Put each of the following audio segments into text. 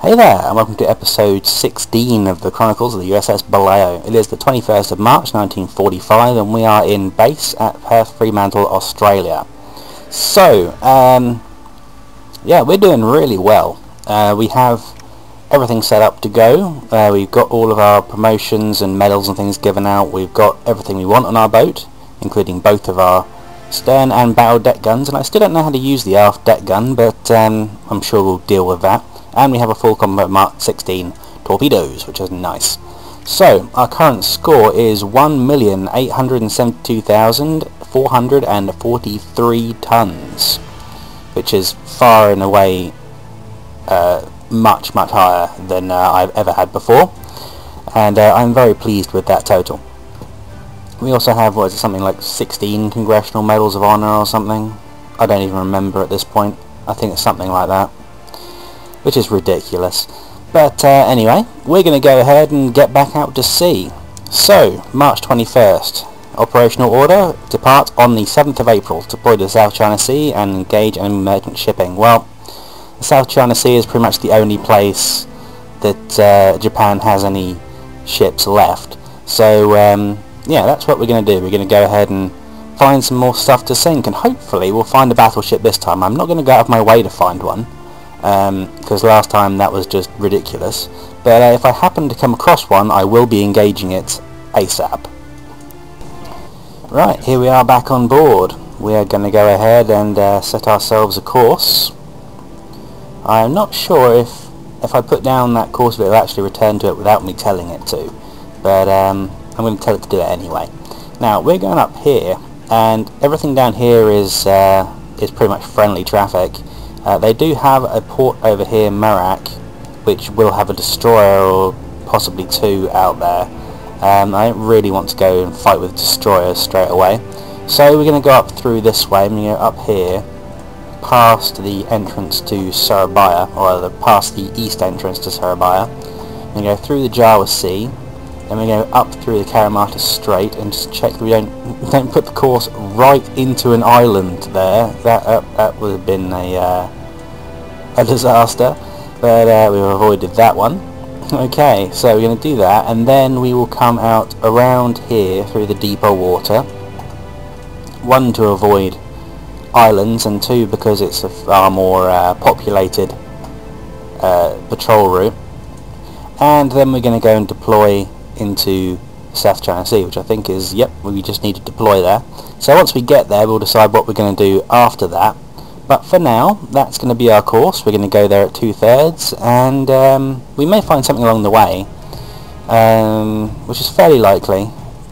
Hey there, and welcome to episode 16 of the Chronicles of the USS Balao. It is the 21st of March 1945, and we are in base at Perth Fremantle, Australia. So, yeah, we're doing really well. We have everything set up to go. We've got all of our promotions and medals and things given out. We've got everything we want on our boat, including both of our stern and bow deck guns, and I still don't know how to use the aft deck gun, but I'm sure we'll deal with that. And we have a full complement of Mark 16 torpedoes, which is nice. So, our current score is 1,872,443 tons, which is far and away much higher than I've ever had before, and I'm very pleased with that total. We also have, what is it, something like 16 Congressional Medals of Honor or something? I don't even remember at this point. I think it's something like that, which is ridiculous. But anyway, we're going to go ahead and get back out to sea. So, March 21st, operational order, depart on the 7th of April, deploy to the South China Sea and engage in merchant shipping. Well, the South China Sea is pretty much the only place that Japan has any ships left. So, yeah, that's what we're going to do. We're going to go ahead and find some more stuff to sink, and hopefully we'll find a battleship this time. I'm not going to go out of my way to find one, because last time that was just ridiculous, but if I happen to come across one, I will be engaging it ASAP. Right, here we are back on board. We are going to go ahead and set ourselves a course. I'm not sure if I put down that course it will actually return to it without me telling it to, but I'm going to tell it to do it anyway. Now, we're going up here, and everything down here is pretty much friendly traffic. They do have a port over here, Merak, which will have a destroyer or possibly two out there. I don't really want to go and fight with destroyers straight away, so we're going to go up through this way. I'm going to go up here, past the entrance to Surabaya, or past the east entrance to Surabaya. We're going to go through the Jawa Sea, then we go up through the Karamata Strait, and just check that we don't put the course right into an island there. That would have been a disaster, but we've avoided that one. Okay, so we're going to do that, and then we will come out around here through the deeper water. One, to avoid islands, and two, because it's a far more populated patrol route. And then we're going to go and deploy into South China Sea, which I think is, yep, we just need to deploy there. So once we get there, we'll decide what we're going to do after that. But for now, that's going to be our course. We're going to go there at 2/3, and we may find something along the way, which is fairly likely,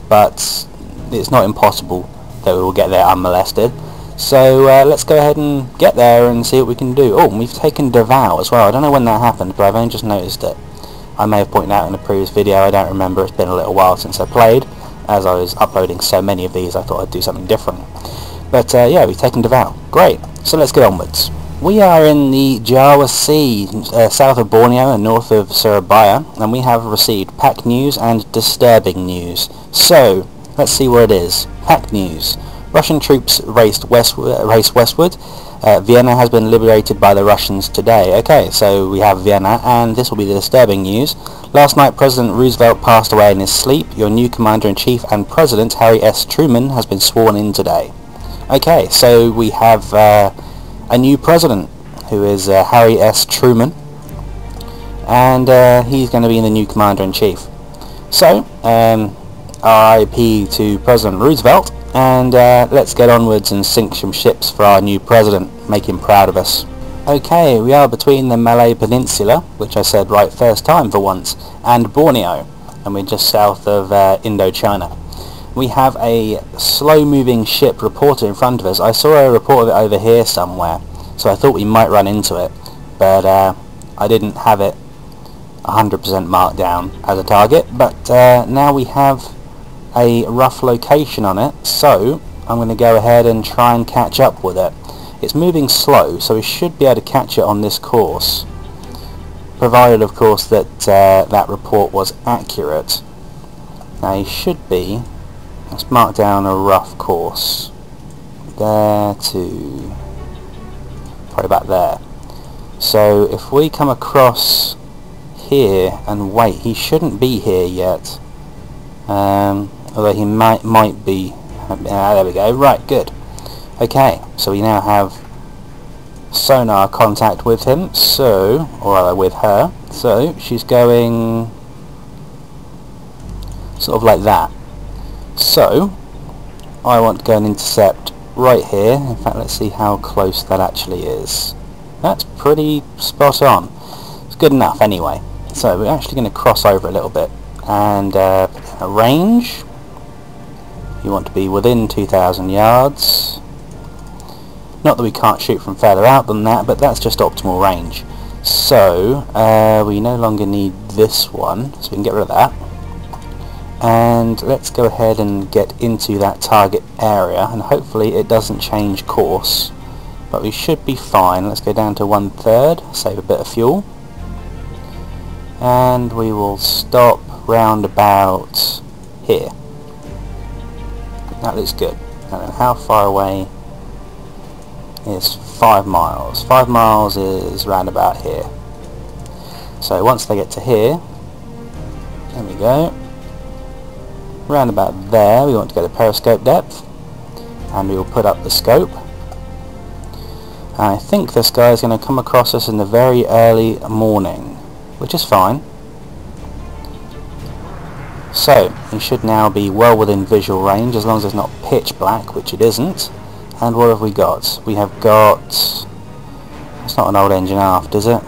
but it's not impossible that we will get there unmolested. So let's go ahead and get there and see what we can do. Oh, and we've taken Davao as well. I don't know when that happened, but I've only just noticed it. I may have pointed out in a previous video, I don't remember, it's been a little while since I played. As I was uploading so many of these, I thought I'd do something different. But yeah, we've taken Davao. Great, so let's get onwards. We are in the Jawa Sea, south of Borneo and north of Surabaya, and we have received pack news and disturbing news. So, let's see where it is. Pack news. Russian troops race westward. Vienna has been liberated by the Russians today. Okay, so we have Vienna, and this will be the disturbing news. Last night, President Roosevelt passed away in his sleep. Your new Commander-in-Chief and President, Harry S. Truman, has been sworn in today. Okay, so we have a new president, who is Harry S. Truman, and he's going to be the new Commander-in-Chief. So, RIP to President Roosevelt. And let's get onwards and sink some ships for our new president, make him proud of us. Okay, we are between the Malay Peninsula, which I said right first time for once, and Borneo, and we're just south of Indochina. We have a slow-moving ship reporter in front of us. I saw a report of it over here somewhere, so I thought we might run into it, but I didn't have it 100% marked down as a target, but now we have a rough location on it, so I'm going to go ahead and try and catch up with it. It's moving slow, so we should be able to catch it on this course, provided of course that that report was accurate. Now you should be, let's mark down a rough course, there to probably about there. So if we come across here and wait. He shouldn't be here yet. Although he might be. There we go. Right, good. Okay, so we now have sonar contact with him, so, or rather with her, so she's going sort of like that. So I want to go and intercept right here. In fact, let's see how close that actually is. That's pretty spot on. It's good enough anyway. So we're actually going to cross over a little bit and put in a range. You want to be within 2,000 yards. Not that we can't shoot from further out than that, but that's just optimal range. So we no longer need this one, so we can get rid of that. And let's go ahead and get into that target area, and hopefully it doesn't change course, but we should be fine. Let's go down to 1/3, save a bit of fuel, and we will stop round about here. That looks good. And then how far away is 5 miles? 5 miles is round about here. So once they get to here, there we go, round about there, we want to go to periscope depth, and we will put up the scope. And I think this guy is going to come across us in the very early morning, which is fine. So he should now be well within visual range, as long as it's not pitch black, which it isn't. And what have we got? We have got... It's not an old engine aft, is it?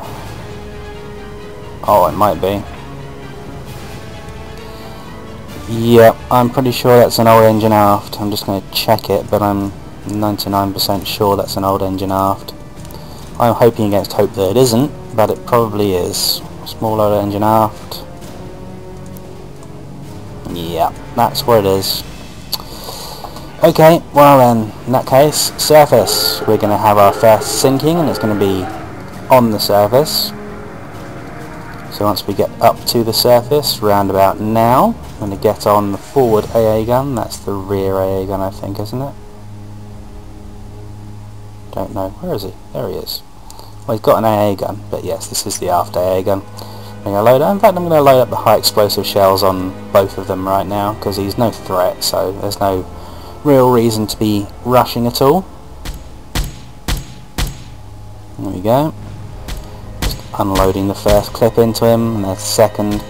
Oh, it might be. Yep, I'm pretty sure that's an old engine aft. I'm just going to check it, but I'm 99% sure that's an old engine aft. I'm hoping against hope that it isn't, but it probably is. Small old engine aft. Yeah, that's where it is. Okay, well then, in that case, surface. We're going to have our first sinking, and it's going to be on the surface. So once we get up to the surface, round about now, I'm going to get on the forward AA gun. That's the rear AA gun, I think, isn't it? Don't know. Where is he? There he is. Well, he's got an AA gun, but yes, this is the aft AA gun. I'm going to load up. In fact, I'm going to load up the high explosive shells on both of them right now, because he's no threat, so there's no real reason to be rushing at all. There we go. Just unloading the first clip into him, and the second.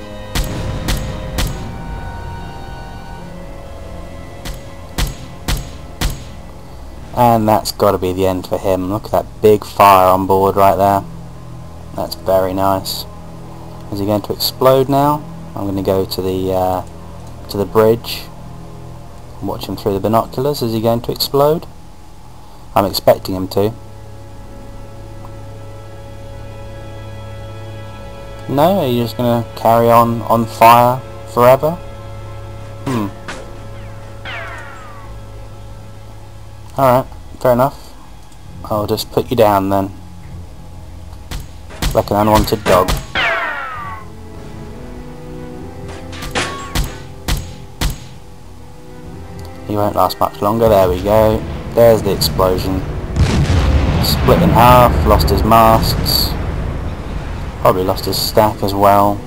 And that's got to be the end for him. Look at that big fire on board right there. That's very nice. Is he going to explode now? I'm going to go to the bridge. Watch him through the binoculars. Is he going to explode? I'm expecting him to. No? Are you just going to carry on fire forever? Alright, fair enough. I'll just put you down then. Like an unwanted dog. He won't last much longer. There we go. There's the explosion. Split in half, lost his masts. Probably lost his stack as well.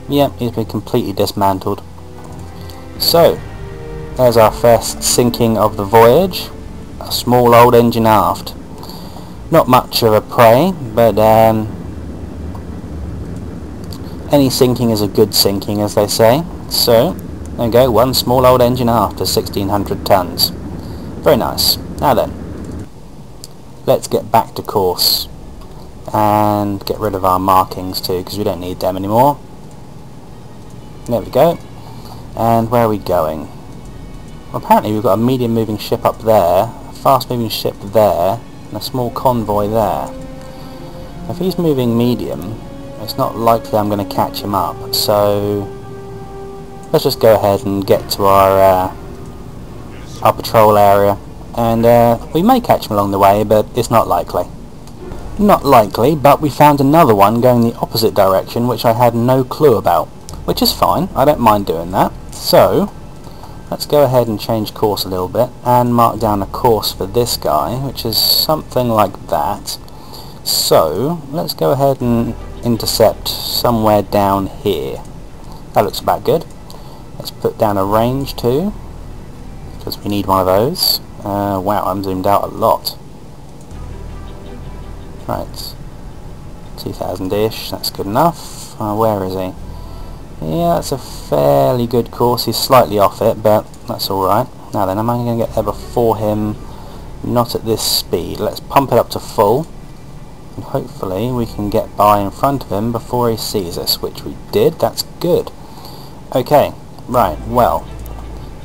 Yep, he's been completely dismantled. So, there's our first sinking of the voyage. A small old engine aft. Not much of a prey, but any sinking is a good sinking, as they say. So, there we go, one small old engine aft to 1,600 tons. Very nice. Now then, let's get back to course and get rid of our markings too, because we don't need them anymore. There we go. And where are we going? Well, apparently we've got a medium moving ship up there, a fast moving ship there, and a small convoy there. If he's moving medium, it's not likely I'm going to catch him up, so let's just go ahead and get to our patrol area, and we may catch him along the way, but it's not likely. Not likely, but we found another one going the opposite direction, which I had no clue about, which is fine. I don't mind doing that. So let's go ahead and change course a little bit and mark down a course for this guy, which is something like that. So let's go ahead and intercept somewhere down here. That looks about good. Let's put down a range too, because we need one of those. Wow, I'm zoomed out a lot. Right, 2000-ish, that's good enough. Where is he? Yeah, that's a fairly good course. He's slightly off it, but that's alright. Now then, am I going to get there before him? Not at this speed. Let's pump it up to full, and hopefully we can get by in front of him before he sees us, which we did. That's good. Okay, right, well,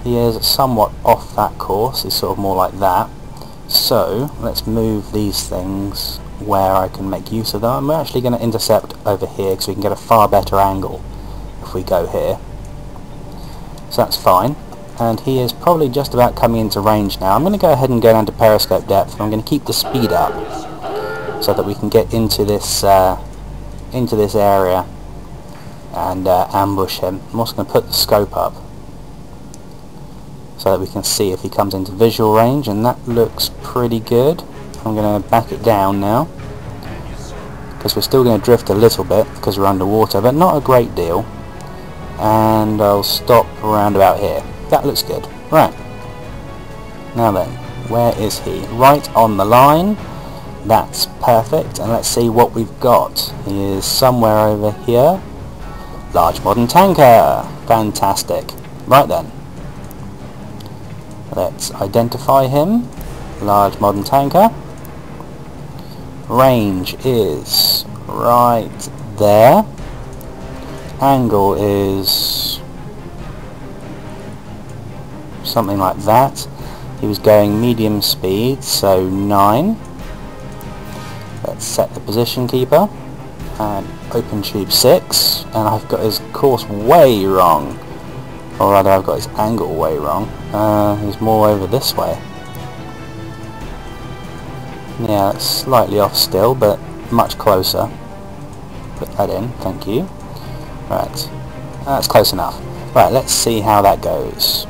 he is somewhat off that course. He's sort of more like that. So, let's move these things where I can make use of them. I'm actually going to intercept over here because we can get a far better angle if we go here. So that's fine. And he is probably just about coming into range now. I'm going to go ahead and go down to periscope depth, and I'm going to keep the speed up so that we can get into this area and ambush him. I'm also going to put the scope up so that we can see if he comes into visual range, and that looks pretty good. I'm going to back it down now because we're still going to drift a little bit because we're underwater, but not a great deal. And I'll stop around about here. That looks good. Right. Now then, where is he? Right on the line. That's perfect. And let's see what we've got. He is somewhere over here. Large modern tanker. Fantastic. Right then. Let's identify him. Large modern tanker. Range is right there. Angle is something like that. He was going medium speed, so 9. Let's set the position keeper and open tube 6, and I've got his course way wrong, or rather I've got his angle way wrong. He's more over this way. Yeah, it's slightly off still, but much closer. Put that in, thank you. Right, that's close enough. Right, let's see how that goes.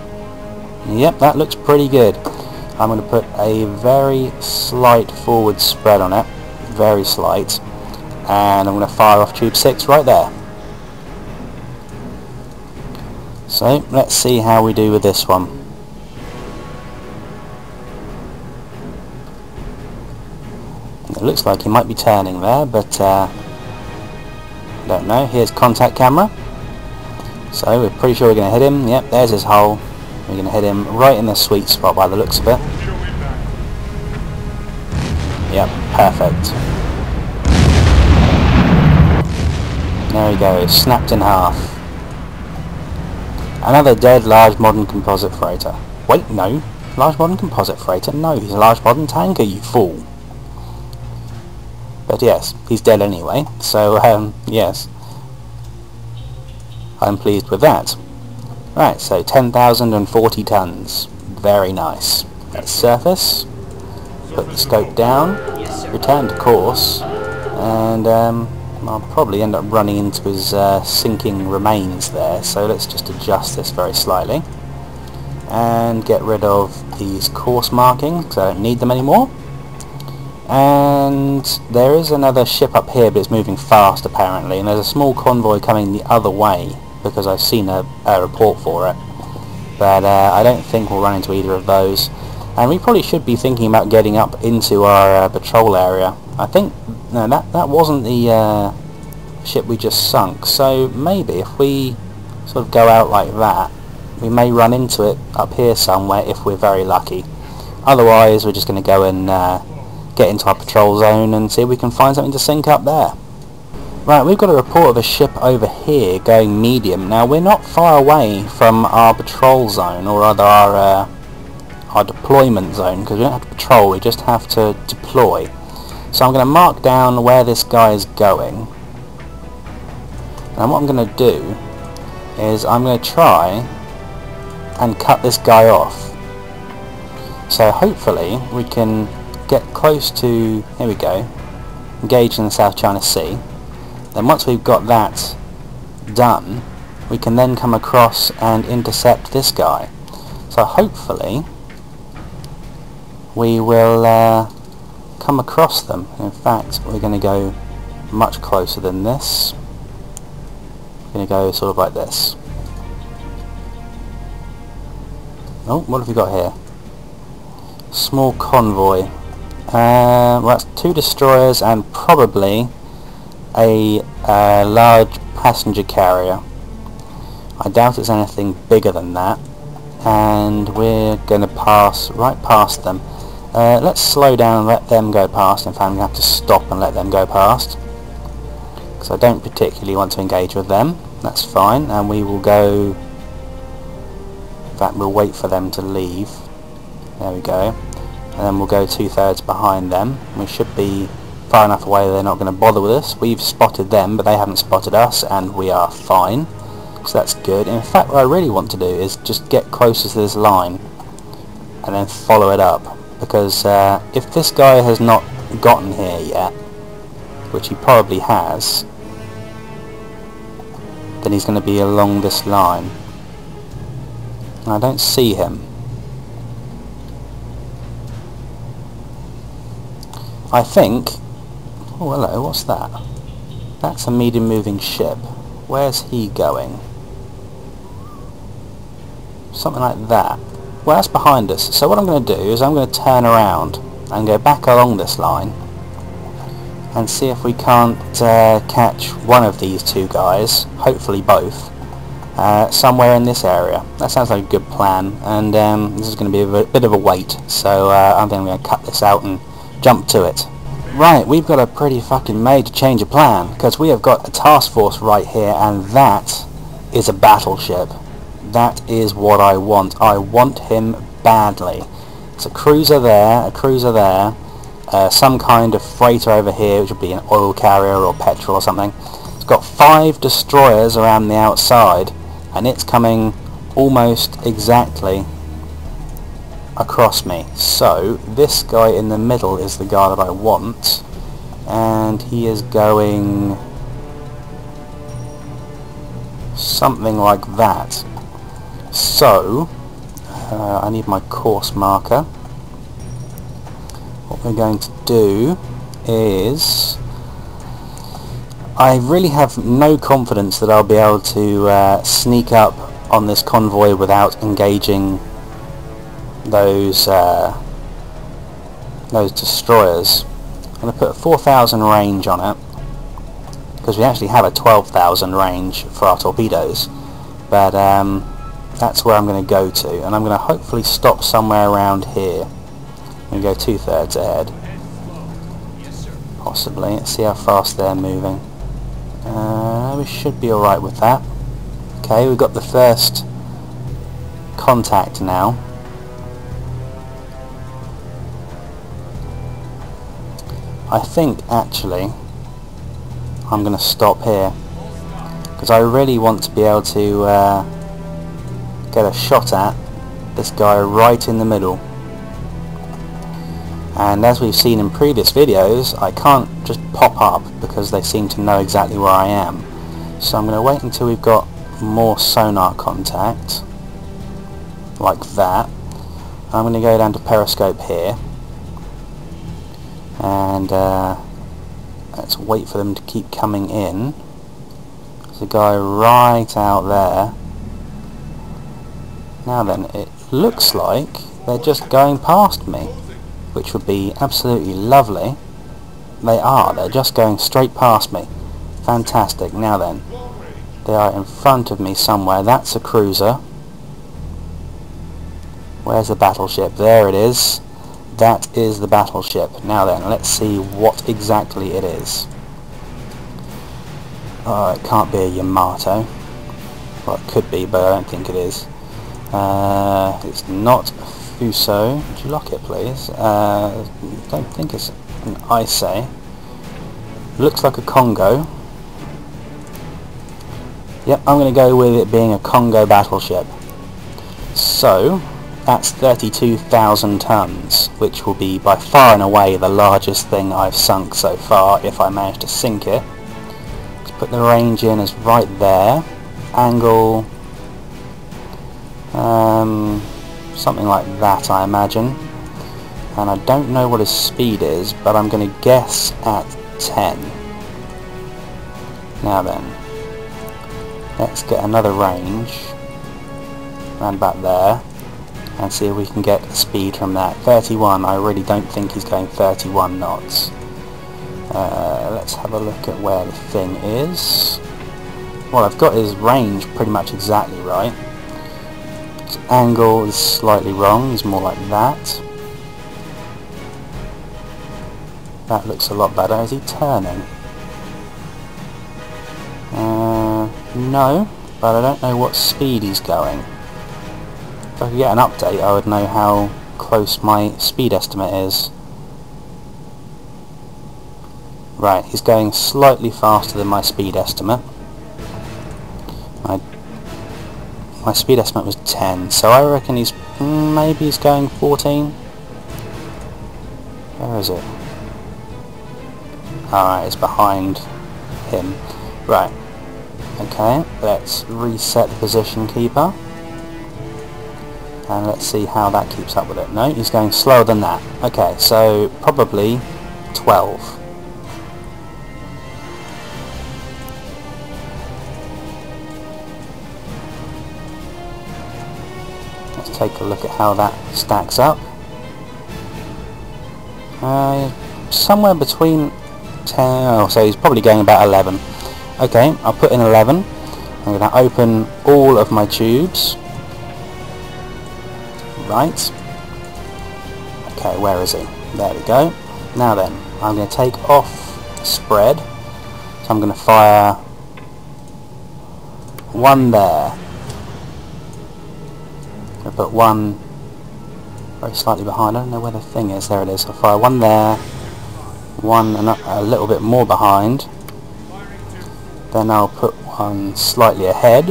Yep, that looks pretty good. I'm going to put a very slight forward spread on it, very slight, and I'm going to fire off tube 6 right there. So, let's see how we do with this one. It looks like he might be turning there, but don't know. Here's contact camera. So we're pretty sure we're going to hit him. Yep, there's his hole. We're going to hit him right in the sweet spot by the looks of it. Yep, perfect. There he goes, snapped in half. Another dead large modern composite freighter. Wait, no. Large modern composite freighter? No, he's a large modern tanker, you fool. But yes, he's dead anyway, so yes. I'm pleased with that. Right, so 10,040 tons. Very nice. Let's surface, put the scope down, return to course, and I'll probably end up running into his sinking remains there, so let's just adjust this very slightly and get rid of these course markings because I don't need them anymore. And there is another ship up here, but it's moving fast apparently, and there's a small convoy coming the other way because I've seen a report for it, but I don't think we'll run into either of those. And we probably should be thinking about getting up into our patrol area. I think no, that wasn't the ship we just sunk, so maybe if we sort of go out like that, we may run into it up here somewhere if we're very lucky. Otherwise we're just going to go and get into our patrol zone and see if we can find something to sink up there. Right, we've got a report of a ship over here going medium. Now we're not far away from our patrol zone, or rather our deployment zone, because we don't have to patrol, we just have to deploy. So I'm going to mark down where this guy is going, and what I'm going to do is I'm going to try and cut this guy off. So hopefully we can get close to, here we go, engage in the South China Sea. Then once we've got that done, we can then come across and intercept this guy. So hopefully we will come across them. In fact, we're going to go much closer than this. I'm going to go sort of like this. Oh, what have we got here? Small convoy. Well, that's 2 destroyers and probably a large passenger carrier. I doubt it's anything bigger than that, and we're going to pass right past them. Let's slow down and let them go past. In fact, I'm going to have to stop and let them go past, because I don't particularly want to engage with them. That's fine, and we will go... In fact, we'll wait for them to leave. There we go. And then we'll go 2/3 behind them. We should be far enough away they're not going to bother with us. We've spotted them, but they haven't spotted us, and we are fine. So that's good. In fact, what I really want to do is just get closer to this line and then follow it up, because if this guy has not gotten here yet, which he probably has, then he's going to be along this line. I don't see him. I think... Oh, hello, what's that? That's a medium moving ship. Where's he going? Something like that. Well, that's behind us. So what I'm going to do is I'm going to turn around and go back along this line and see if we can't catch one of these 2 guys, hopefully both, somewhere in this area. That sounds like a good plan, and this is going to be a bit of a wait, so I think I'm going to cut this out and jump to it. Right, we've got a pretty fucking major change of plan, because we have got a task force right here, and that is a battleship. That is what I want. I want him badly. It's a cruiser there, some kind of freighter over here, which would be an oil carrier or petrol or something. It's got 5 destroyers around the outside, and it's coming almost exactly across me. So this guy in the middle is the guy that I want, and he is going something like that. So I need my course marker. What we're going to do is, I really have no confidence that I'll be able to sneak up on this convoy without engaging those destroyers. I'm going to put a 4,000 range on it, because we actually have a 12,000 range for our torpedoes, but that's where I'm going to go to, and I'm going to hopefully stop somewhere around here. I'm going to go 2/3 ahead, possibly. Let's see how fast they're moving. We should be alright with that. Okay, we've got the first contact now. I think actually I'm going to stop here, because I really want to be able to get a shot at this guy right in the middle. And as we've seen in previous videos, I can't just pop up because they seem to know exactly where I am. So I'm going to wait until we've got more sonar contact, like that. I'm going to go down to periscope here, and let's wait for them to keep coming in. There's a guy right out there. Now then, it looks like they're just going past me, which would be absolutely lovely. They are, they're just going straight past me. Fantastic. Now then, they are in front of me somewhere. That's a cruiser. Where's the battleship? There it is. That is the battleship. Now then, let's see what exactly it is. Oh, it can't be a Yamato. Well, it could be, but I don't think it is. It's not Fuso. Would you lock it, please? Don't think it's an Issei. Looks like a Congo. Yep, I'm going to go with it being a Congo battleship. So, that's 32,000 tons, which will be by far and away the largest thing I've sunk so far, if I manage to sink it. Let's put the range in as right there. Angle... something like that, I imagine. And I don't know what his speed is, but I'm going to guess at 10. Now then, let's get another range round back there and see if we can get speed from that. 31, I really don't think he's going 31 knots. Let's have a look at where the thing is. Well, I've got his range pretty much exactly right. His angle is slightly wrong, he's more like that. That looks a lot better. Is he turning? No, but I don't know what speed he's going. If I could get an update, I would know how close my speed estimate is. Right, he's going slightly faster than my speed estimate. My speed estimate was 10, so I reckon he's maybe he's going 14. Where is it? Alright, it's behind him. Right. Okay, let's reset the position keeper. And let's see how that keeps up with it. No, he's going slower than that. Okay, so probably 12. Let's take a look at how that stacks up. Somewhere between 10, oh, so he's probably going about 11. Okay, I'll put in 11. I'm going to open all of my tubes. Right. Okay, where is he? There we go. Now then, I'm going to take off spread. So I'm going to fire one there. I'm going to put one very slightly behind. I don't know where the thing is. There it is. I'll fire one there. One a little bit more behind. Then I'll put one slightly ahead.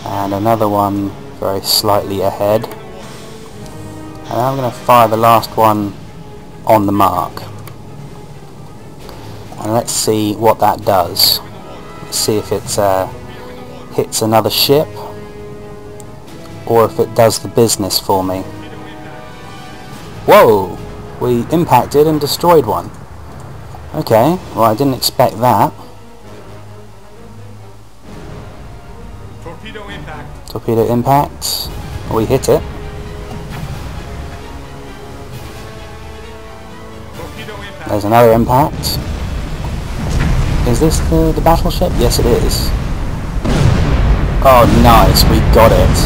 And another one very slightly ahead, and I'm going to fire the last one on the mark, and let's see what that does. Let's see if it hits another ship or if it does the business for me. Whoa! We impacted and destroyed one. Okay, well, I didn't expect that. Torpedo impact. Torpedo impact. We hit it. Torpedo impact. There's another impact. Is this the battleship? Yes, it is. Oh, nice. We got it.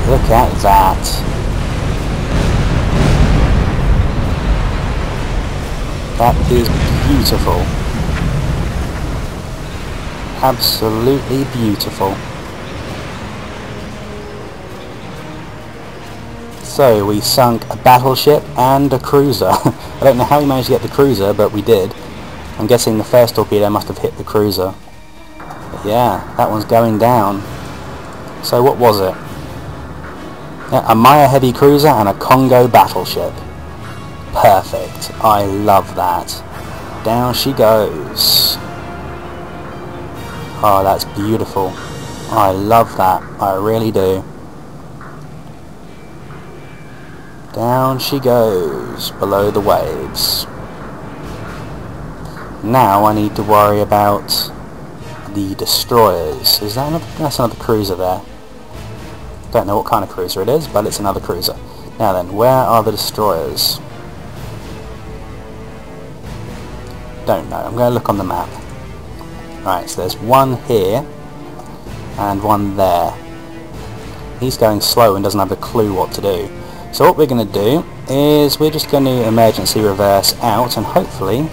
Look at that. That is beautiful. Absolutely beautiful. So we sunk a battleship and a cruiser. I don't know how we managed to get the cruiser, but we did. I'm guessing the first torpedo must have hit the cruiser. But yeah, that one's going down. So what was it? Yeah, a Maya heavy cruiser and a Congo battleship. Perfect. I love that. Down she goes. Oh, that's beautiful. I love that. I really do. Down she goes, below the waves. Now I need to worry about the destroyers. Is that another? That's another cruiser there. Don't know what kind of cruiser it is, but it's another cruiser. Now then, where are the destroyers? Don't know. I'm going to look on the map. Right, so there's one here and one there. He's going slow and doesn't have a clue what to do. So what we're going to do is we're just going to emergency reverse out and hopefully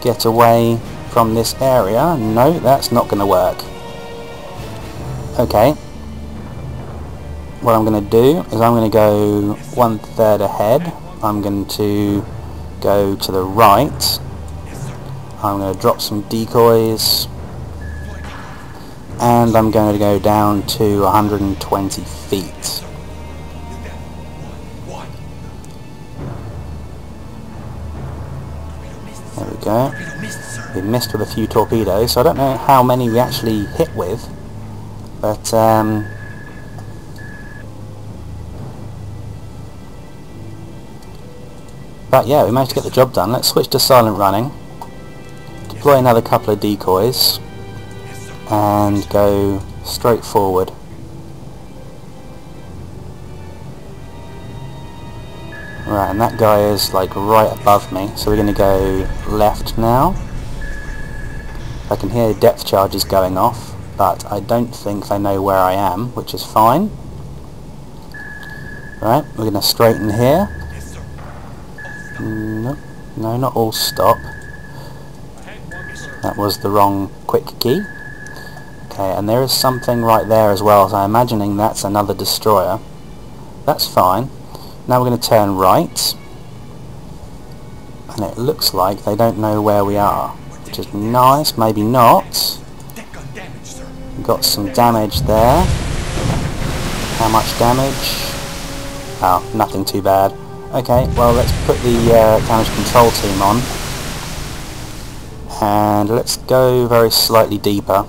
get away from this area. No, that's not going to work. Okay. What I'm going to do is I'm going to go 1/3 ahead. I'm going to go to the right. I'm going to drop some decoys. And I'm going to go down to 120 feet. There we go. We missed with a few torpedoes, so I don't know how many we actually hit with, but yeah, we managed to get the job done. Let's switch to silent running deploy another couple of decoys and go straight forward. Right, and that guy is like right above me, so we're going to go left now. I can hear depth charges going off, but I don't think they know where I am, which is fine. Right, we're going to straighten here. No, not all stop. That was the wrong quick key. Okay, and there is something right there as well, so I'm imagining that's another destroyer. That's fine. Now we're going to turn right, and it looks like they don't know where we are, which is nice. Maybe not. Got some damage there. How much damage? Oh, nothing too bad. Okay, well, let's put the damage control team on, and let's go very slightly deeper,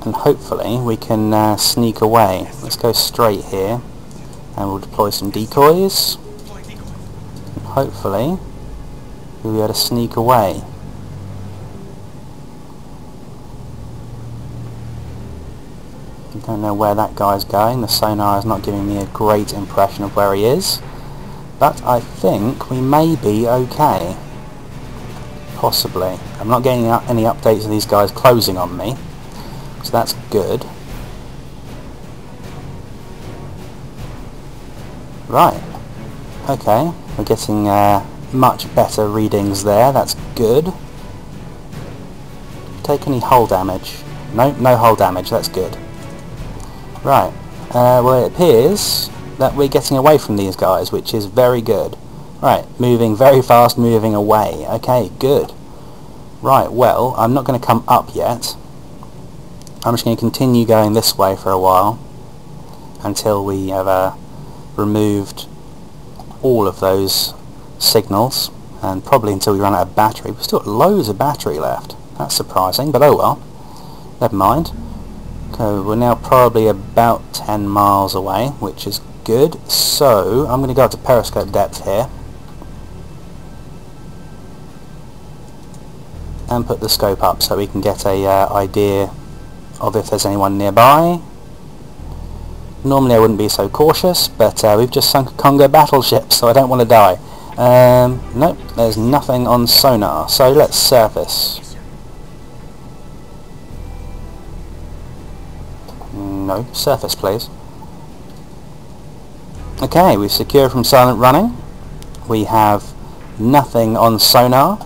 and hopefully we can sneak away. Let's go straight here, and we'll deploy some decoys, and hopefully we'll be able to sneak away. I don't know where that guy's going. The sonar is not giving me a great impression of where he is, but I think we may be okay. Possibly. I'm not getting any updates of these guys closing on me, so that's good. Right. Okay, we're getting much better readings there. That's good. Take any hull damage? No, no hull damage. That's good. Right. Well, it appears that we're getting away from these guys, which is very good. Right, moving very fast, moving away. Okay, good. Right, well, I'm not going to come up yet. I'm just going to continue going this way for a while until we have removed all of those signals, and probably until we run out of battery. We've still got loads of battery left. That's surprising, but oh well. Never mind. Okay, we're now probably about 10 miles away, which is good. So I'm going to go up to periscope depth here and put the scope up so we can get a idea of if there's anyone nearby. Normally I wouldn't be so cautious, but we've just sunk a Congo battleship, so I don't want to die. Nope, there's nothing on sonar, so let's surface. No, surface please. Okay, we've secured from silent running. We have nothing on sonar,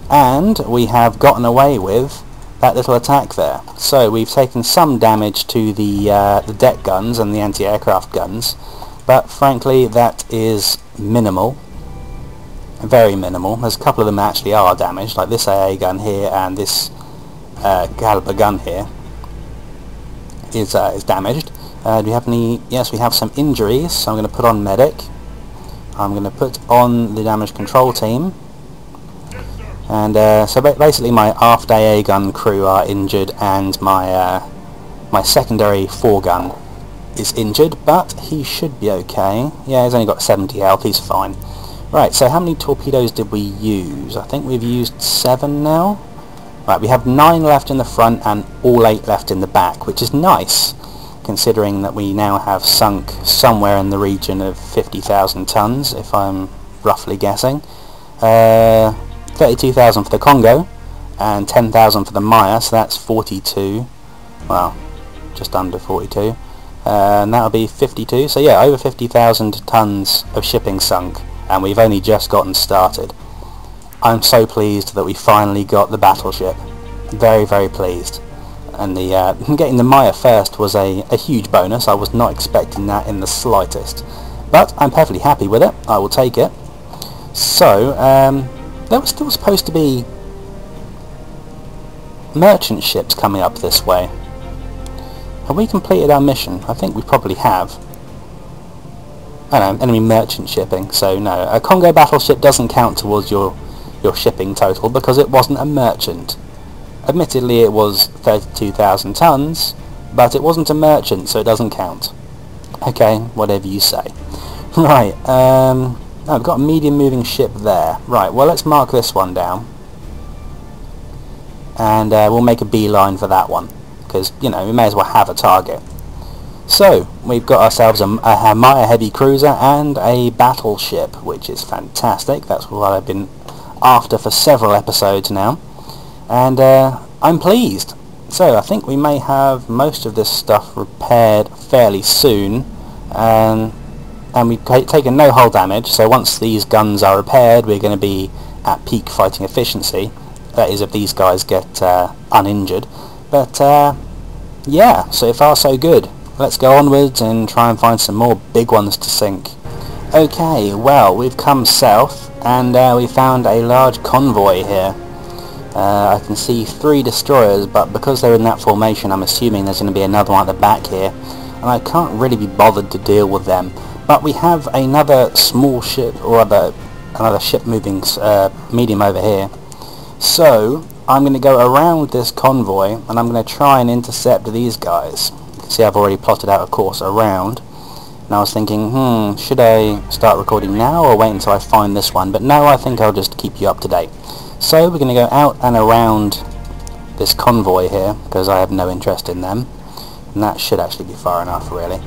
and we have gotten away with that little attack there. So we've taken some damage to the deck guns and the anti-aircraft guns, but frankly that is minimal, very minimal. There's a couple of them that actually are damaged, like this AA gun here and this caliber gun here is damaged. Do we have any? Yes, we have some injuries, so I'm going to put on medic. I'm going to put on the damage control team. And so basically my aft AA gun crew are injured, and my my secondary 4-gun is injured, but he should be okay. Yeah, he's only got 70 health, he's fine. Right, so how many torpedoes did we use? I think we've used 7 now. Right, we have 9 left in the front and all 8 left in the back, which is nice, considering that we now have sunk somewhere in the region of 50,000 tons, if I'm roughly guessing. 32,000 for the Congo and 10,000 for the Maya, so that's 42, well, just under 42, and that'll be 52, so yeah, over 50,000 tons of shipping sunk, and we've only just gotten started. I'm so pleased that we finally got the battleship. Very, very pleased. And the getting the Maya first was a huge bonus. I was not expecting that in the slightest. But I'm perfectly happy with it. I will take it. So, there was still supposed to be merchant ships coming up this way. Have we completed our mission? I think we probably have. I don't know, enemy merchant shipping, so no. A Congo battleship doesn't count towards your shipping total because it wasn't a merchant. Admittedly it was 32,000 tons, but it wasn't a merchant, so it doesn't count. Okay, whatever you say. Right, oh, we've got a medium moving ship there. Right, well let's mark this one down. and we'll make a beeline for that one, because, you know, we may as well have a target. So, we've got ourselves a Maya heavy cruiser and a battleship, which is fantastic. That's what I've been after for several episodes now, and I'm pleased. So I think we may have most of this stuff repaired fairly soon, and we've taken no hull damage, so once these guns are repaired we're going to be at peak fighting efficiency. That is, if these guys get uninjured. But yeah, so far so good. Let's go onwards and try and find some more big ones to sink. Okay, well, we've come south and we found a large convoy here. I can see 3 destroyers, but because they're in that formation I'm assuming there's going to be another one at the back here, and I can't really be bothered to deal with them. But we have another small ship, or another ship moving medium over here. So I'm going to go around this convoy and I'm going to try and intercept these guys. See, I've already plotted out a course around, and I was thinking, should I start recording now or wait until I find this one? But no, I think I'll just keep you up to date. So we're going to go out and around this convoy here, because I have no interest in them, and that should actually be far enough, really.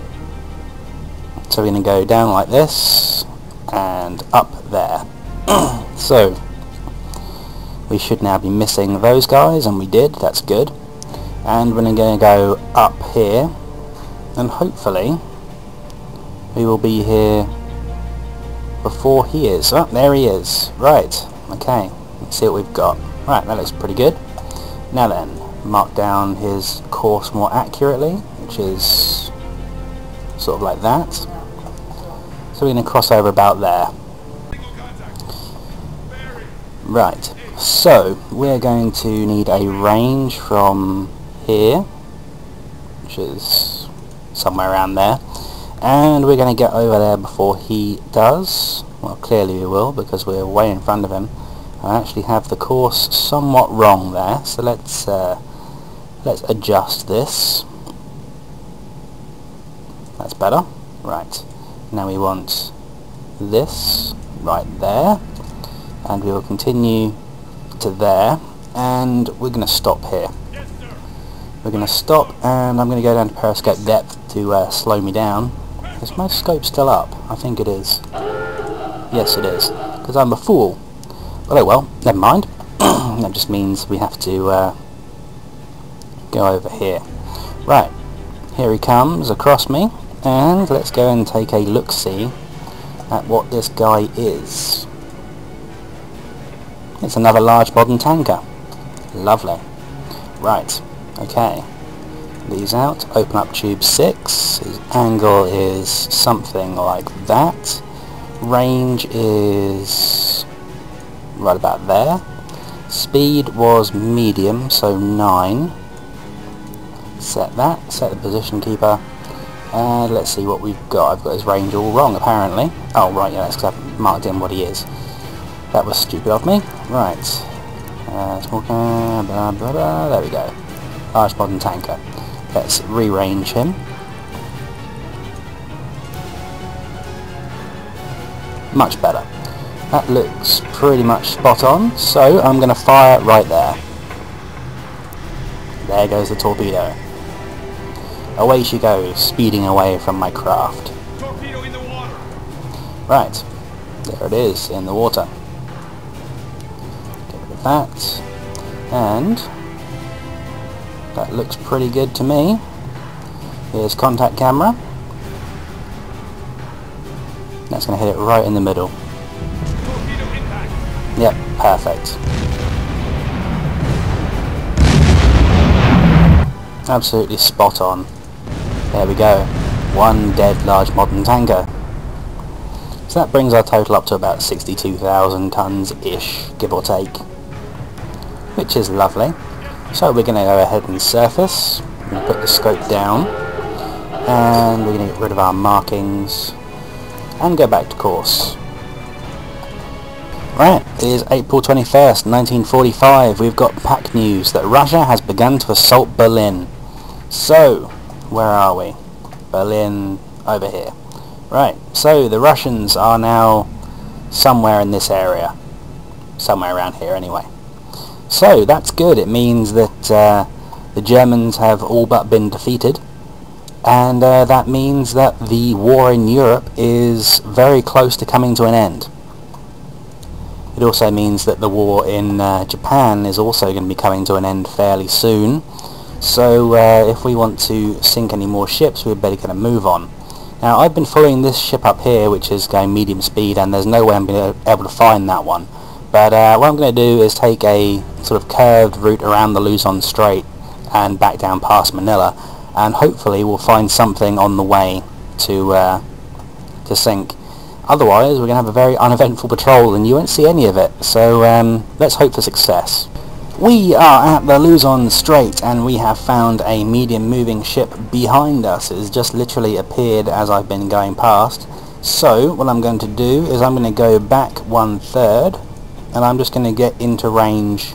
So we're going to go down like this and up there. So we should now be missing those guys, and we did. That's good. And we're going to go up here, and hopefully we will be here before he is. Oh, there he is. Right, okay, let's see what we've got. Right, that looks pretty good. Now then, mark down his course more accurately, which is sort of like that. So we're going to cross over about there. Right, so we're going to need a range from here, which is somewhere around there, and we're going to get over there before he does. Well, clearly we will, because we're way in front of him. I actually have the course somewhat wrong there, so let's adjust this. That's better. Right, now we want this right there, and we will continue to there, and we're going to stop here. We're going to stop, and I'm going to go down to periscope depth to slow me down. Is my scope still up? I think it is. Yes, it is, because I'm a fool. But oh well, never mind. That just means we have to go over here. Right, here he comes across me, and let's go and take a look-see at what this guy is. It's another large modern tanker. Lovely. Right. Okay, these out, open up tube 6, his angle is something like that, range is right about there, speed was medium, so 9, set that, set the position keeper, and let's see what we've got. I've got his range all wrong apparently. Oh right, yeah, that's because I've marked in what he is. That was stupid of me. Right, small, blah, blah, blah. There we go. Large modern tanker. Let's rearrange him. Much better. That looks pretty much spot on, so I'm going to fire right there. There goes the torpedo. Away she goes, speeding away from my craft. Torpedo in the water. Right, there it is, in the water. Get rid of that, and that looks pretty good to me. Here's contact camera. That's going to hit it right in the middle. Torpedo impact. Yep, perfect. Absolutely spot on. There we go. One dead large modern tanker. So that brings our total up to about 62,000 tons-ish, give or take. Which is lovely. So we're going to go ahead and surface. We're going to put the scope down. And we're going to get rid of our markings. And go back to course. Right, it is April 21st, 1945. We've got pack news that Russia has begun to assault Berlin. So, where are we? Berlin, over here. Right, so the Russians are now somewhere in this area. Somewhere around here anyway. So that's good. It means that the Germans have all but been defeated, and that means that the war in Europe is very close to coming to an end. It also means that the war in Japan is also going to be coming to an end fairly soon. So if we want to sink any more ships, we're better going to move on. Now, I've been following this ship up here, which is going medium speed, and there's no way I'm going to be able to find that one. But what I'm going to do is take a sort of curved route around the Luzon Strait and back down past Manila, and hopefully we'll find something on the way to sink. Otherwise, we're going to have a very uneventful patrol, and you won't see any of it. So let's hope for success. We are at the Luzon Strait, and we have found a medium moving ship behind us. It has just literally appeared as I've been going past. So what I'm going to do is I'm going to go back 1/3, and I'm just going to get into range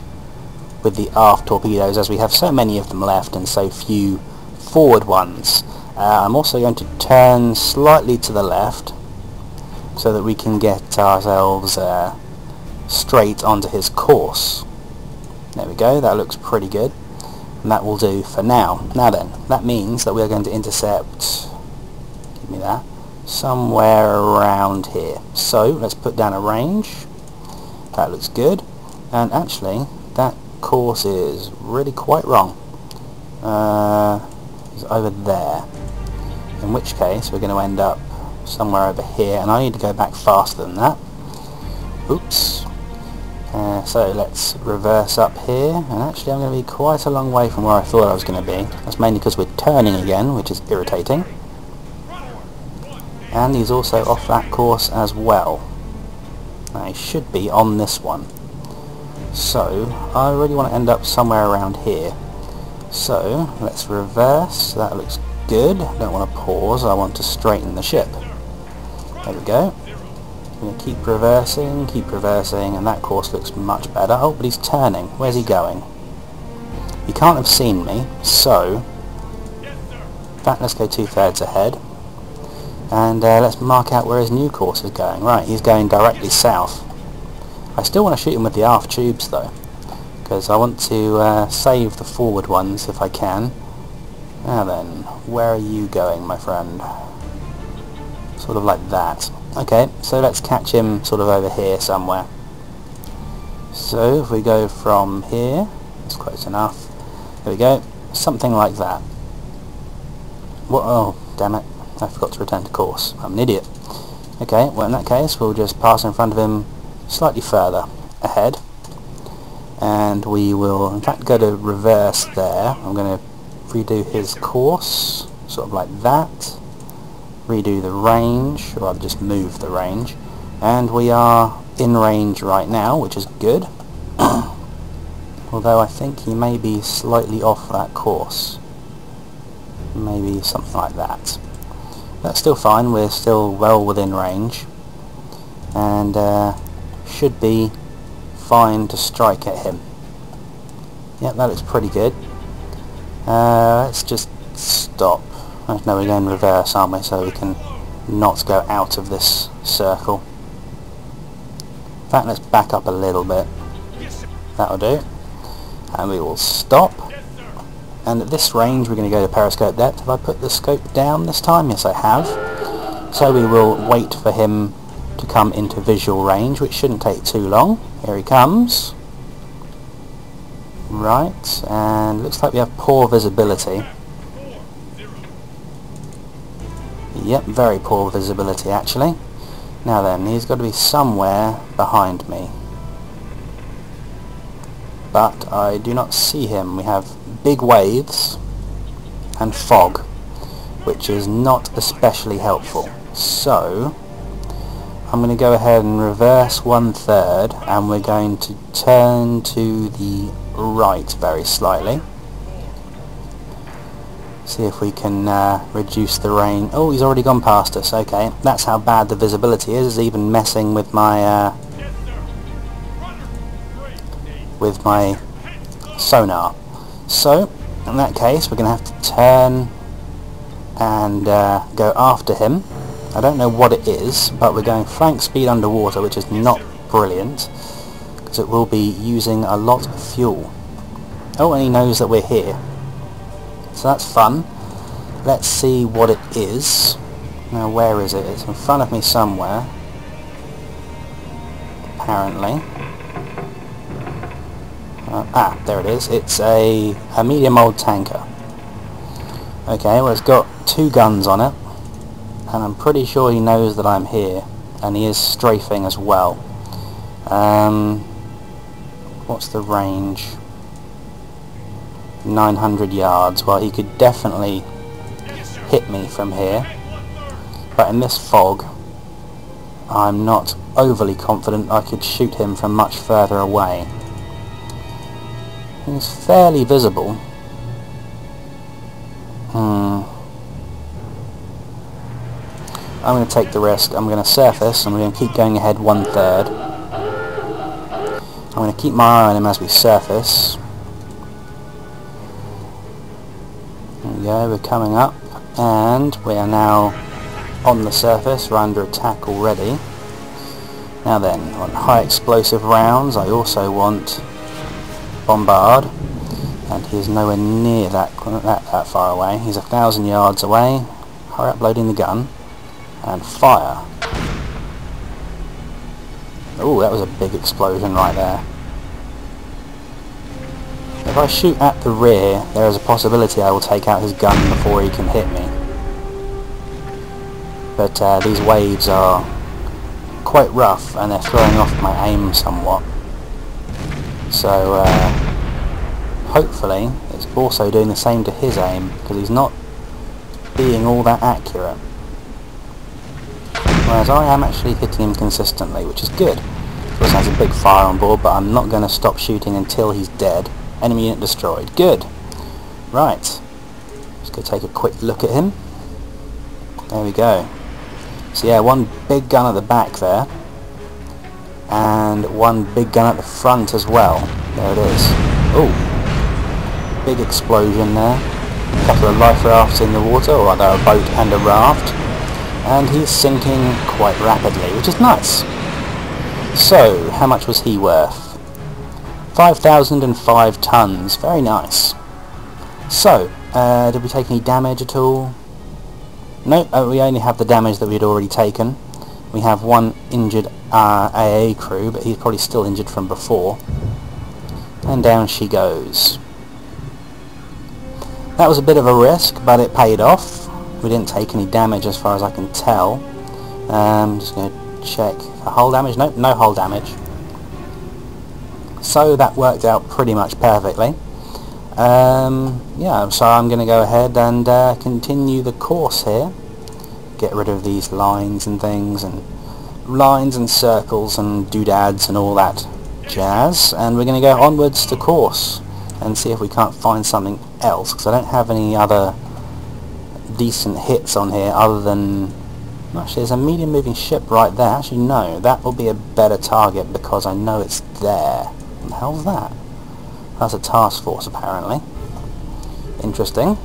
with the aft torpedoes, as we have so many of them left and so few forward ones. I'm also going to turn slightly to the left so that we can get ourselves straight onto his course. There we go, that looks pretty good, and that will do for now. Now then, that means that we are going to intercept, give me that, somewhere around here. So let's put down a range. That looks good, and actually that course is really quite wrong. It's over there, in which case we're going to end up somewhere over here, and I need to go back faster than that. Oops. So let's reverse up here, and actually I'm going to be quite a long way from where I thought I was going to be. That's mainly because we're turning again, which is irritating. And he's also off that course as well. Now he should be on this one. So I really want to end up somewhere around here. So let's reverse. That looks good. I don't want to pause, I want to straighten the ship. There we go. I'm going to keep reversing, and that course looks much better. Oh, but he's turning. Where's he going? He can't have seen me, so in fact, let's go 2/3 ahead, and let's mark out where his new course is going. Right, he's going directly south. I still want to shoot him with the aft tubes though, because I want to save the forward ones if I can. Now then, where are you going, my friend? Sort of like that. Okay, so let's catch him sort of over here somewhere. So if we go from here, that's close enough. There we go, something like that. What? Oh, damn it, I forgot to return to course. I'm an idiot. Okay, well in that case we'll just pass in front of him slightly further ahead, and we will in fact go to reverse there. I'm going to redo his course, sort of like that. Redo the range, or I'll just move the range, and we are in range right now, which is good. Although I think he may be slightly off that course, maybe something like that. That's still fine, we're still well within range, and should be fine to strike at him. Yep, that looks pretty good. Let's just stop. No, we're going reverse, aren't we, so we can not go out of this circle. In fact, let's back up a little bit. That'll do. And we will stop. And at this range we're going to go to periscope depth. Have I put the scope down this time? Yes, I have. So we will wait for him to come into visual range, which shouldn't take too long. Here he comes. Right, and looks like we have poor visibility. Yep, very poor visibility actually. Now then, he's got to be somewhere behind me. But I do not see him. We have big waves and fog, which is not especially helpful. So I'm going to go ahead and reverse 1/3, and we're going to turn to the right very slightly. See if we can reduce the rain. Oh, he's already gone past us. Okay, that's how bad the visibility is. It's even messing with my sonar. So in that case we're going to have to turn and go after him. I don't know what it is, but we're going flank speed underwater, which is not brilliant, because it will be using a lot of fuel. Oh, and he knows that we're here. So that's fun. Let's see what it is. Now, where is it? It's in front of me somewhere. Apparently. There it is. It's a medium old tanker. Okay, well, it's got 2 guns on it. And I'm pretty sure he knows that I'm here. And he is strafing as well. What's the range? 900 yards. Well, he could definitely hit me from here. But in this fog, I'm not overly confident I could shoot him from much further away. He's fairly visible. I'm going to take the risk. I'm going to surface and we're going to keep going ahead 1/3. I'm going to keep my eye on him as we surface. There we go, we're coming up and we are now on the surface. We're under attack already. Now then, on high explosive rounds I also want bombard, and he is nowhere near that far away. He's 1,000 yards away. Hurry up loading the gun and fire. Oh, that was a big explosion right there. If I shoot at the rear, there is a possibility I will take out his gun before he can hit me. But these waves are quite rough and they're throwing off my aim somewhat. So hopefully it's also doing the same to his aim, because he's not being all that accurate. Whereas I am actually hitting him consistently, which is good. Of course, has a big fire on board, but I'm not going to stop shooting until he's dead. Enemy unit destroyed. Good. Right. Just go take a quick look at him. There we go. So yeah, 1 big gun at the back there, and 1 big gun at the front as well. There it is. Oh, big explosion there. A couple of life rafts in the water, or rather a boat and a raft. And he's sinking quite rapidly, which is nice. So, how much was he worth? 5,005 tons. Very nice. So, did we take any damage at all? No, we only have the damage that we had already taken. We have 1 injured AA crew, but he's probably still injured from before. And down she goes. That was a bit of a risk, but it paid off. We didn't take any damage as far as I can tell. I'm just going to check for hull damage. Nope, no hull damage. So that worked out pretty much perfectly. Yeah, so I'm going to go ahead and continue the course here. Get rid of these lines and things, and lines and circles and doodads and all that jazz. And we're going to go onwards to course and see if we can't find something else, because I don't have any other decent hits on here other than... Actually, there's a medium moving ship right there. Actually, no, that will be a better target because I know it's there. What the hell's that? That's a task force, apparently. Interesting.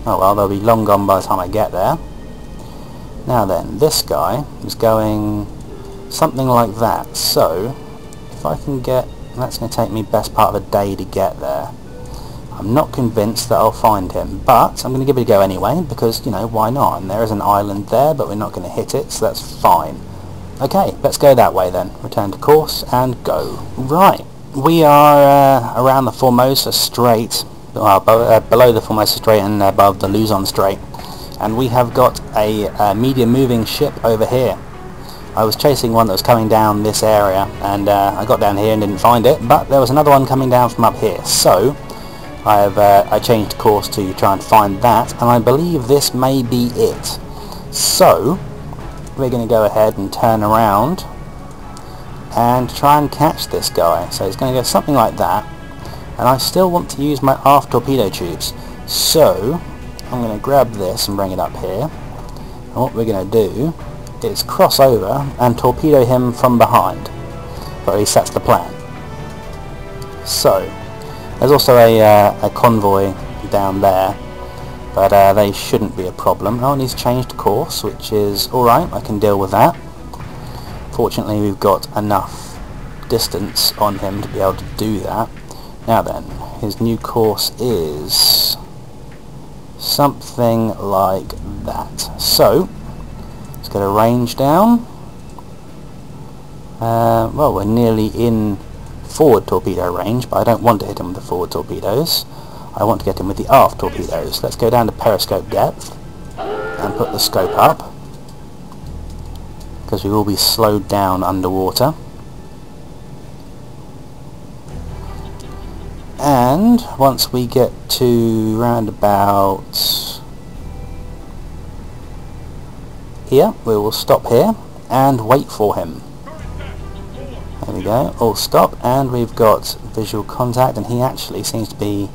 Oh well, they'll be long gone by the time I get there. Now then, this guy is going something like that. So, if I can get... That's going to take me best part of a day to get there. I'm not convinced that I'll find him, but I'm going to give it a go anyway, because, you know, why not? And there is an island there, but we're not going to hit it, so that's fine. Okay, let's go that way then. Return to course and go. Right, we are around the Formosa Strait, below the Formosa Strait and above the Luzon Strait, and we have got a medium moving ship over here. I was chasing one that was coming down this area, and I got down here and didn't find it, but there was another one coming down from up here, so I changed course to try and find that, and I believe this may be it. So we're going to go ahead and turn around and try and catch this guy. So it's going to go something like that, and I still want to use my aft torpedo tubes, so I'm going to grab this and bring it up here, and what we're going to do is cross over and torpedo him from behind, or at least that's the plan. So there's also a convoy down there, but they shouldn't be a problem. Oh, and he's changed course, which is alright, I can deal with that. Fortunately, we've got enough distance on him to be able to do that. Now then, his new course is something like that. So, let's get a range down. Well, we're nearly in forward torpedo range, but I don't want to hit him with the forward torpedoes. I want to get him with the aft torpedoes. Let's go down to periscope depth and put the scope up, because we will be slowed down underwater. And once we get to round about here, we will stop here and wait for him. There we go, all stop, and we've got visual contact, and he actually seems to be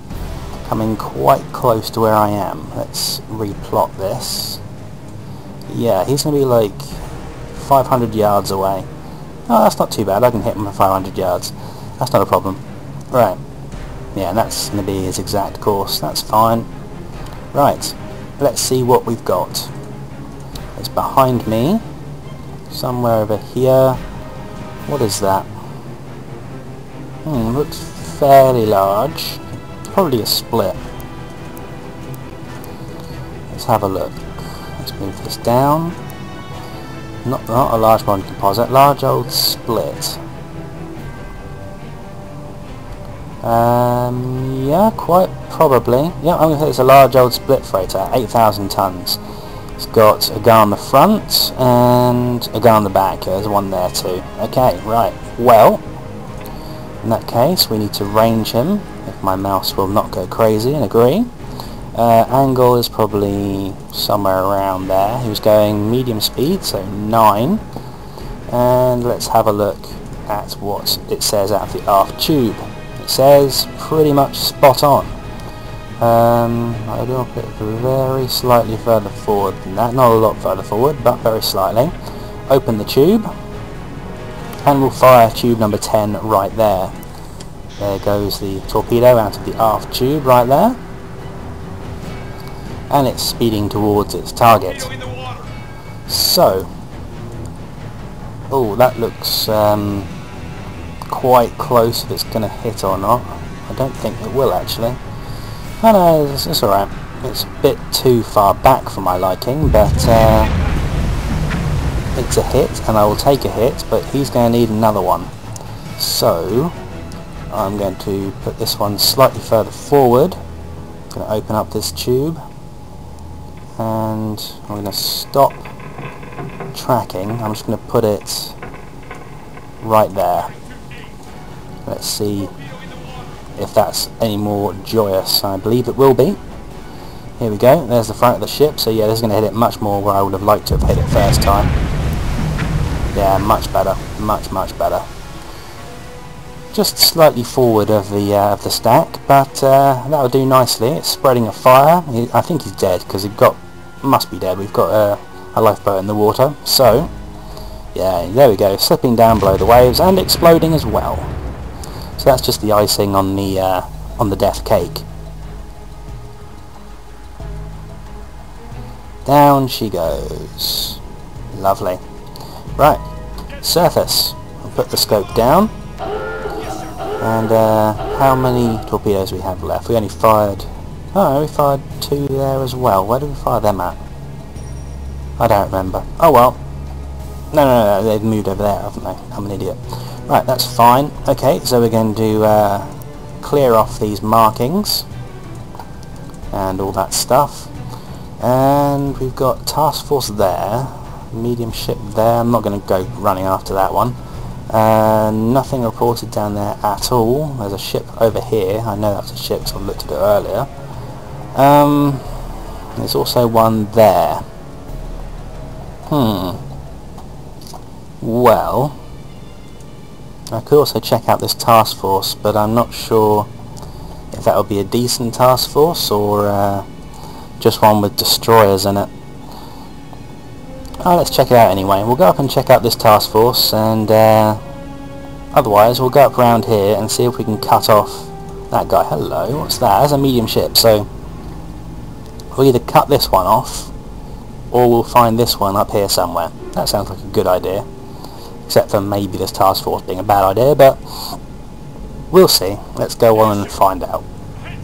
coming quite close to where I am. Let's replot this. Yeah, he's going to be like 500 yards away. Oh, that's not too bad. I can hit him at 500 yards. That's not a problem. Right. Yeah, and that's going to be his exact course. That's fine. Right. Let's see what we've got. It's behind me. Somewhere over here. What is that? Looks fairly large. Probably a split. Let's have a look. Let's move this down. Not a large modern composite, large old split. Yeah, quite probably. Yeah, I'm going to say it's a large old split freighter, 8,000 tons. It's got a gun on the front and a gun on the back. There's one there too. Okay, right. Well, in that case, we need to range him, if my mouse will not go crazy and agree. Angle is probably somewhere around there. He was going medium speed, so 9. And let's have a look at what it says out of the aft tube. It says pretty much spot on. I will put it very slightly further forward than that. Not a lot further forward, but very slightly. Open the tube, and we'll fire tube number 10 right there. There goes the torpedo out of the aft tube right there. And it's speeding towards its target. So, oh, that looks quite close if it's going to hit or not. I don't think it will actually. Oh no, it's alright. It's a bit too far back for my liking, but it's a hit, and I will take a hit, but he's going to need another one. So, I'm going to put this one slightly further forward. I'm going to open up this tube, and I'm going to stop tracking. I'm just going to put it right there. Let's see if that's any more joyous. I believe it will be. Here we go. There's the front of the ship. So yeah, this is going to hit it much more where I would have liked to have hit it first time. Yeah, much better. Much better. Just slightly forward of the stack, but that will do nicely. It's spreading a fire. I think he's dead because must be dead. We've got a lifeboat in the water. So yeah, there we go. Slipping down below the waves and exploding as well. So that's just the icing on the death cake. Down she goes. Lovely. Right, surface. I'll put the scope down. And how many torpedoes we have left? We only fired... Oh, we fired 2 there as well. Where did we fire them at? I don't remember. Oh well. No, they've moved over there, haven't they? I'm an idiot. Right, that's fine. Okay, so we're going to clear off these markings and all that stuff. And we've got task force there, medium ship there. I'm not going to go running after that one. Nothing reported down there at all. There's a ship over here. I know that's a ship because I looked at it earlier. There's also one there. Well, I could also check out this task force, but I'm not sure if that would be a decent task force or just one with destroyers in it. Oh, let's check it out anyway. We'll go up and check out this task force, and otherwise we'll go up around here and see if we can cut off that guy. Hello, what's that? That's a medium ship, so we'll either cut this one off or we'll find this one up here somewhere. That sounds like a good idea. except for maybe this task force being a bad idea, but we'll see. Let's go on and find out.